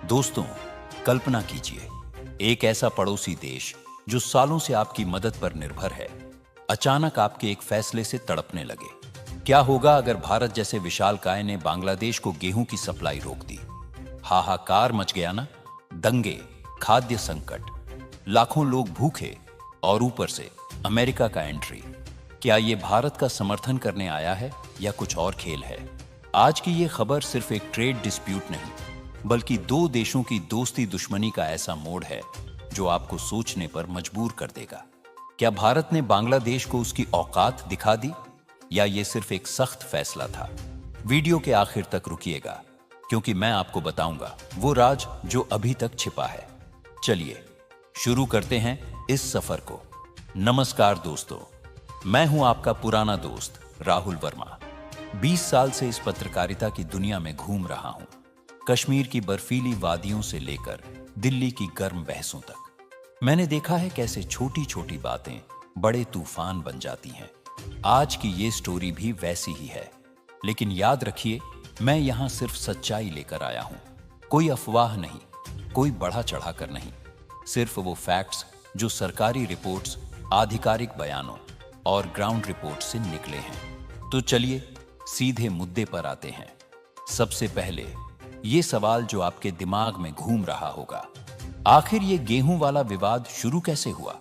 दोस्तों, कल्पना कीजिए, एक ऐसा पड़ोसी देश जो सालों से आपकी मदद पर निर्भर है, अचानक आपके एक फैसले से तड़पने लगे। क्या होगा अगर भारत जैसे विशालकाय ने बांग्लादेश को गेहूं की सप्लाई रोक दी? हाहाकार मच गया ना। दंगे, खाद्य संकट, लाखों लोग भूखे और ऊपर से अमेरिका का एंट्री। क्या ये भारत का समर्थन करने आया है या कुछ और खेल है? आज की ये खबर सिर्फ एक ट्रेड डिस्प्यूट नहीं, बल्कि दो देशों की दोस्ती दुश्मनी का ऐसा मोड़ है जो आपको सोचने पर मजबूर कर देगा। क्या भारत ने बांग्लादेश को उसकी औकात दिखा दी या ये सिर्फ एक सख्त फैसला था? वीडियो के आखिर तक रुकिएगा, क्योंकि मैं आपको बताऊंगा वो राज जो अभी तक छिपा है। चलिए शुरू करते हैं इस सफर को। नमस्कार दोस्तों, मैं हूं आपका पुराना दोस्त राहुल वर्मा। 20 साल से इस पत्रकारिता की दुनिया में घूम रहा हूं, कश्मीर की बर्फीली वादियों से लेकर दिल्ली की गर्म बहसों तक। मैंने देखा है कैसे छोटी छोटी बातें बड़े तूफान बन जाती हैं। आज की ये स्टोरी भी वैसी ही है, लेकिन याद रखिए, मैं यहां सिर्फ सच्चाई लेकर आया हूं। कोई अफवाह नहीं, कोई बढ़ा चढ़ाकर नहीं, सिर्फ वो फैक्ट्स जो सरकारी रिपोर्ट्स, आधिकारिक बयानों और ग्राउंड रिपोर्ट से निकले हैं। तो चलिए सीधे मुद्दे पर आते हैं। सबसे पहले ये सवाल जो आपके दिमाग में घूम रहा होगा, आखिर ये गेहूं वाला विवाद शुरू कैसे हुआ?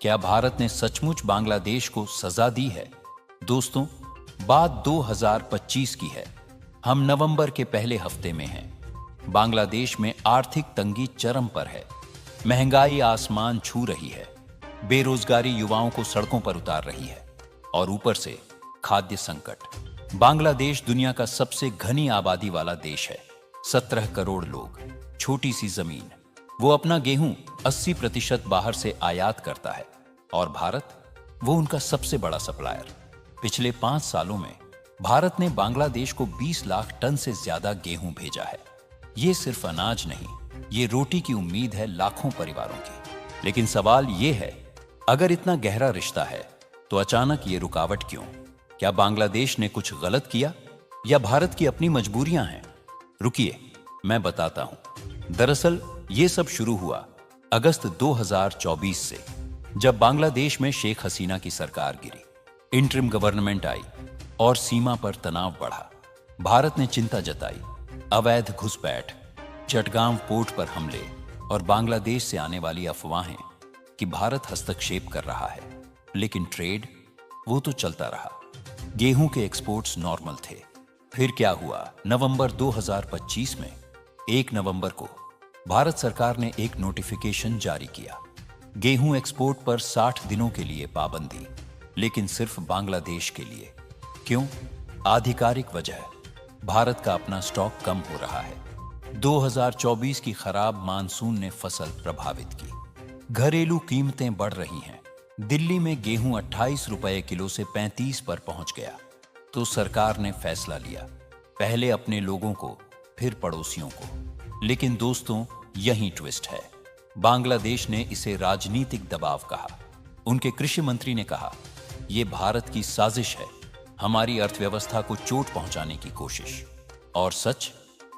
क्या भारत ने सचमुच बांग्लादेश को सजा दी है? दोस्तों, बात 2025 की है। हम नवंबर के पहले हफ्ते में हैं। बांग्लादेश में आर्थिक तंगी चरम पर है, महंगाई आसमान छू रही है, बेरोजगारी युवाओं को सड़कों पर उतार रही है और ऊपर से खाद्य संकट। बांग्लादेश दुनिया का सबसे घनी आबादी वाला देश है, 17 करोड़ लोग, छोटी सी जमीन। वो अपना गेहूं 80% बाहर से आयात करता है और भारत वो उनका सबसे बड़ा सप्लायर। पिछले 5 सालों में भारत ने बांग्लादेश को 20 लाख टन से ज्यादा गेहूं भेजा है। ये सिर्फ अनाज नहीं, ये रोटी की उम्मीद है लाखों परिवारों की। लेकिन सवाल ये है, अगर इतना गहरा रिश्ता है तो अचानक ये रुकावट क्यों? क्या बांग्लादेश ने कुछ गलत किया या भारत की अपनी मजबूरियां हैं? रुकिए, मैं बताता हूं। दरअसल ये सब शुरू हुआ अगस्त 2024 से, जब बांग्लादेश में शेख हसीना की सरकार गिरी, इंटरिम गवर्नमेंट आई और सीमा पर तनाव बढ़ा। भारत ने चिंता जताई, अवैध घुसपैठ, चटगांव पोर्ट पर हमले और बांग्लादेश से आने वाली अफवाहें कि भारत हस्तक्षेप कर रहा है। लेकिन ट्रेड वो तो चलता रहा। गेहूं के एक्सपोर्ट्स नॉर्मल थे। फिर क्या हुआ? नवंबर 2025 में 1 नवंबर को भारत सरकार ने एक नोटिफिकेशन जारी किया। गेहूं एक्सपोर्ट पर 60 दिनों के लिए पाबंदी, लेकिन सिर्फ बांग्लादेश के लिए। क्यों? आधिकारिक वजह, भारत का अपना स्टॉक कम हो रहा है। 2024 की खराब मानसून ने फसल प्रभावित की। घरेलू कीमतें बढ़ रही हैं। दिल्ली में गेहूं 28 रुपए किलो से 35 पर पहुंच गया। तो सरकार ने फैसला लिया, पहले अपने लोगों को, फिर पड़ोसियों को। लेकिन दोस्तों, यही ट्विस्ट है। बांग्लादेश ने इसे राजनीतिक दबाव कहा। उनके कृषि मंत्री ने कहा, यह भारत की साजिश है, हमारी अर्थव्यवस्था को चोट पहुंचाने की कोशिश। और सच,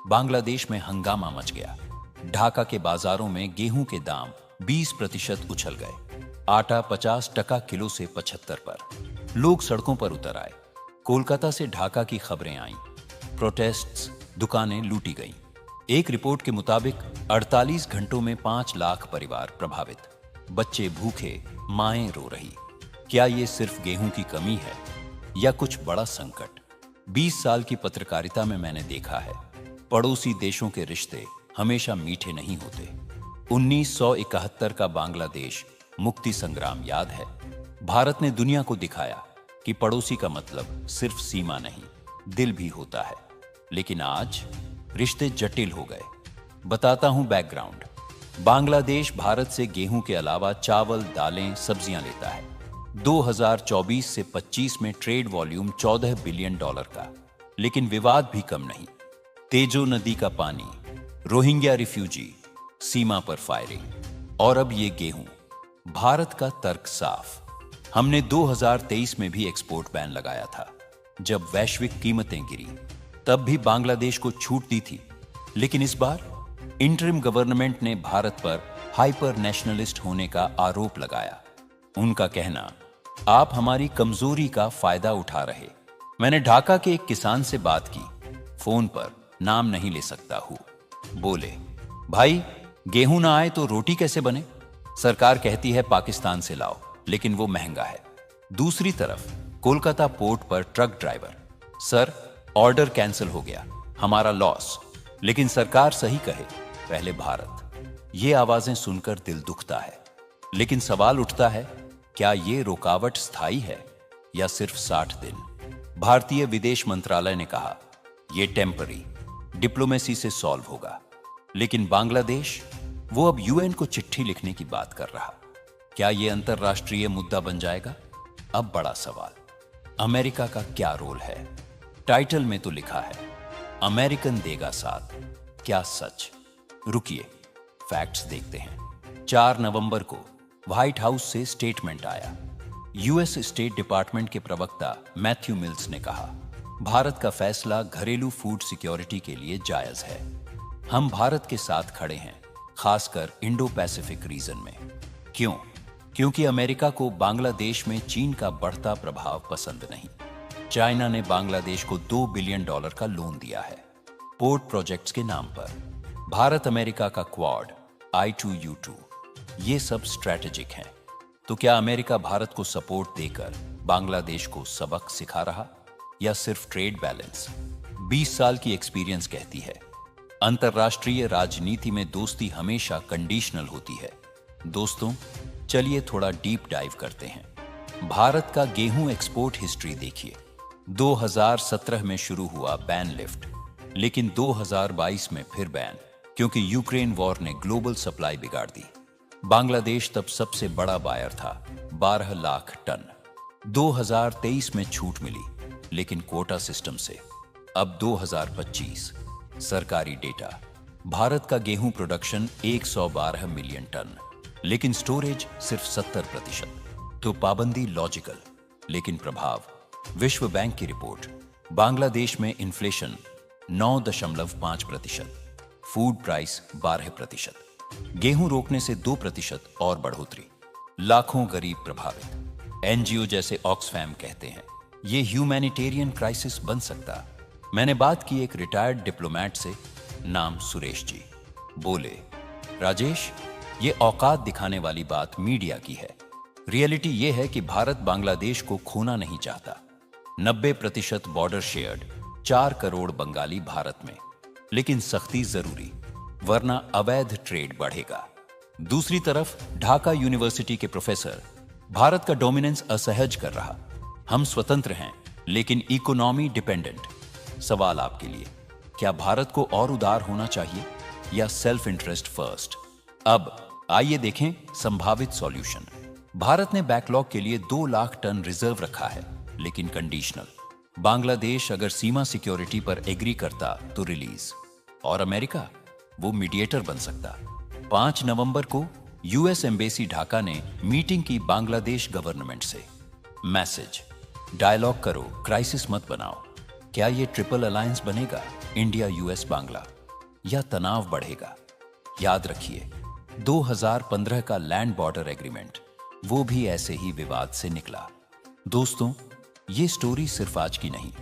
बांग्लादेश में हंगामा मच गया। ढाका के बाजारों में गेहूं के दाम 20% उछल गए। आटा 50% किलो से 75 पर। लोग सड़कों पर उतर आए। कोलकाता से ढाका की खबरें आईं, प्रोटेस्ट्स, दुकानें लूटी गईं। एक रिपोर्ट के मुताबिक 48 घंटों में 5 लाख परिवार प्रभावित, बच्चे भूखे, माएं रो रही। क्या ये सिर्फ गेहूं की कमी है या कुछ बड़ा संकट? 20 साल की पत्रकारिता में मैंने देखा है, पड़ोसी देशों के रिश्ते हमेशा मीठे नहीं होते। 1971 का बांग्लादेश मुक्ति संग्राम याद है? भारत ने दुनिया को दिखाया कि पड़ोसी का मतलब सिर्फ सीमा नहीं, दिल भी होता है। लेकिन आज रिश्ते जटिल हो गए। बताता हूं बैकग्राउंड। बांग्लादेश भारत से गेहूं के अलावा चावल, दालें, सब्जियां लेता है। 2024 से 25 में ट्रेड वॉल्यूम $14 बिलियन का। लेकिन विवाद भी कम नहीं। तेजो नदी का पानी, रोहिंग्या रिफ्यूजी, सीमा पर फायरिंग और अब ये गेहूं। भारत का तर्क साफ, हमने 2023 में भी एक्सपोर्ट बैन लगाया था, जब वैश्विक कीमतें गिरी। तब भी बांग्लादेश को छूट दी थी। लेकिन इस बार इंटरिम गवर्नमेंट ने भारत पर हाइपर नेशनलिस्ट होने का आरोप लगाया। उनका कहना, आप हमारी कमजोरी का फायदा उठा रहे। मैंने ढाका के एक किसान से बात की, फोन पर, नाम नहीं ले सकता हूं। बोले, भाई गेहूं ना आए तो रोटी कैसे बने? सरकार कहती है पाकिस्तान से लाओ, लेकिन वो महंगा है। दूसरी तरफ कोलकाता पोर्ट पर truck driver, sir order cancel हो गया, हमारा लॉस। लेकिन सरकार सही कहे, पहले भारत। ये आवाजें सुनकर दिल दुखता है। लेकिन सवाल उठता है, क्या ये रुकावट स्थायी है या सिर्फ 60 दिन? भारतीय विदेश मंत्रालय ने कहा, यह टेम्पररी, डिप्लोमेसी से सॉल्व होगा। लेकिन बांग्लादेश, वो अब यूएन को चिट्ठी लिखने की बात कर रहा। क्या यह अंतरराष्ट्रीय मुद्दा बन जाएगा? अब बड़ा सवाल, अमेरिका का क्या रोल है? टाइटल में तो लिखा है, अमेरिकन देगा साथ। क्या सच? रुकिए, फैक्ट्स देखते हैं। 4 नवंबर को व्हाइट हाउस से स्टेटमेंट आया। यूएस स्टेट डिपार्टमेंट के प्रवक्ता मैथ्यू मिल्स ने कहा, भारत का फैसला घरेलू फूड सिक्योरिटी के लिए जायज है। हम भारत के साथ खड़े हैं, खासकर इंडो पैसिफिक रीजन में। क्यों? क्योंकि अमेरिका को बांग्लादेश में चीन का बढ़ता प्रभाव पसंद नहीं। चाइना ने बांग्लादेश को $2 बिलियन का लोन दिया है, पोर्ट प्रोजेक्ट्स के नाम पर। भारत अमेरिका का क्वाड, I2U2, ये सब स्ट्रैटेजिक हैं। तो क्या अमेरिका भारत को सपोर्ट देकर बांग्लादेश को सबक सिखा रहा, या सिर्फ ट्रेड बैलेंस? 20 साल की एक्सपीरियंस कहती है, अंतरराष्ट्रीय राजनीति में दोस्ती हमेशा कंडीशनल होती है। दोस्तों, चलिए थोड़ा डीप डाइव करते हैं। भारत का गेहूं एक्सपोर्ट हिस्ट्री देखिए। 2017 में शुरू हुआ बैन लिफ्ट, लेकिन 2022 में फिर बैन, क्योंकि यूक्रेन वॉर ने ग्लोबल सप्लाई बिगाड़ दी। बांग्लादेश तब सबसे बड़ा बायर था, 12 लाख टन। 2023 में छूट मिली, लेकिन क्वोटा सिस्टम से। अब 2025, सरकारी डेटा, भारत का गेहूं प्रोडक्शन 112 मिलियन टन, लेकिन स्टोरेज सिर्फ 70%। तो पाबंदी लॉजिकल, लेकिन प्रभाव? विश्व बैंक की रिपोर्ट, बांग्लादेश में इन्फ्लेशन 9.5%, फूड प्राइस 12%, गेहूं रोकने से 2% और बढ़ोतरी, लाखों गरीब प्रभावित। एनजीओ जैसे ऑक्सफैम कहते हैं, ये ह्यूमैनिटेरियन क्राइसिस बन सकता। मैंने बात की एक रिटायर्ड डिप्लोमेट से, नाम सुरेश जी। बोले, राजेश, ये औकात दिखाने वाली बात मीडिया की है। रियलिटी ये है कि भारत बांग्लादेश को खोना नहीं चाहता। 90% बॉर्डर शेयर्ड, 4 करोड़ बंगाली भारत में। लेकिन सख्ती जरूरी, वरना अवैध ट्रेड बढ़ेगा। दूसरी तरफ ढाका यूनिवर्सिटी के प्रोफेसर, भारत का डोमिनेंस असहज कर रहा। हम स्वतंत्र हैं, लेकिन इकोनॉमी डिपेंडेंट। सवाल आपके लिए, क्या भारत को और उदार होना चाहिए या सेल्फ इंटरेस्ट फर्स्ट? अब आइए देखें संभावित सॉल्यूशन। भारत ने बैकलॉग के लिए 2 लाख टन रिजर्व रखा है, लेकिन कंडीशनल। बांग्लादेश अगर सीमा सिक्योरिटी पर एग्री करता तो रिलीज। और अमेरिका, वो मीडिएटर बन सकता। 5 नवंबर को यूएस एम्बेसी ढाका ने मीटिंग की बांग्लादेश गवर्नमेंट से। मैसेज, डायलॉग करो, क्राइसिस मत बनाओ। क्या ये ट्रिपल अलायंस बनेगा, इंडिया यूएस बांग्ला, या तनाव बढ़ेगा? याद रखिए, 2015 का लैंड बॉर्डर एग्रीमेंट, वो भी ऐसे ही विवाद से निकला। दोस्तों, ये स्टोरी सिर्फ आज की नहीं,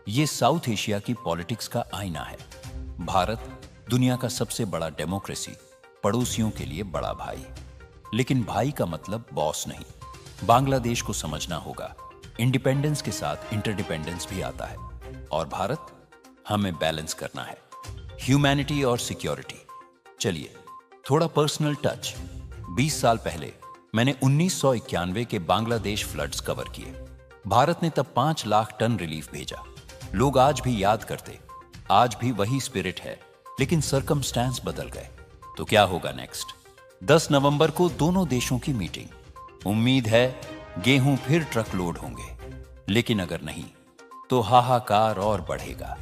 ये साउथ एशिया की पॉलिटिक्स का आईना है। भारत दुनिया का सबसे बड़ा डेमोक्रेसी, पड़ोसियों के लिए बड़ा भाई। लेकिन भाई का मतलब बॉस नहीं। बांग्लादेश को समझना होगा, इंडिपेंडेंस के साथ इंटरडिपेंडेंस भी आता है। और भारत, हमें बैलेंस करना है, ह्यूमैनिटी और सिक्योरिटी। चलिए थोड़ा पर्सनल टच। 20 साल पहले मैंने 1991 के बांग्लादेश फ्लड्स कवर किए। भारत ने तब 5 लाख टन रिलीफ भेजा। लोग आज भी याद करते, आज भी वही स्पिरिट है, लेकिन सर्कमस्टेंस बदल गए। तो क्या होगा नेक्स्ट? 10 नवंबर को दोनों देशों की मीटिंग। उम्मीद है गेहूं फिर ट्रक लोड होंगे, लेकिन अगर नहीं तो हाहाकार और बढ़ेगा।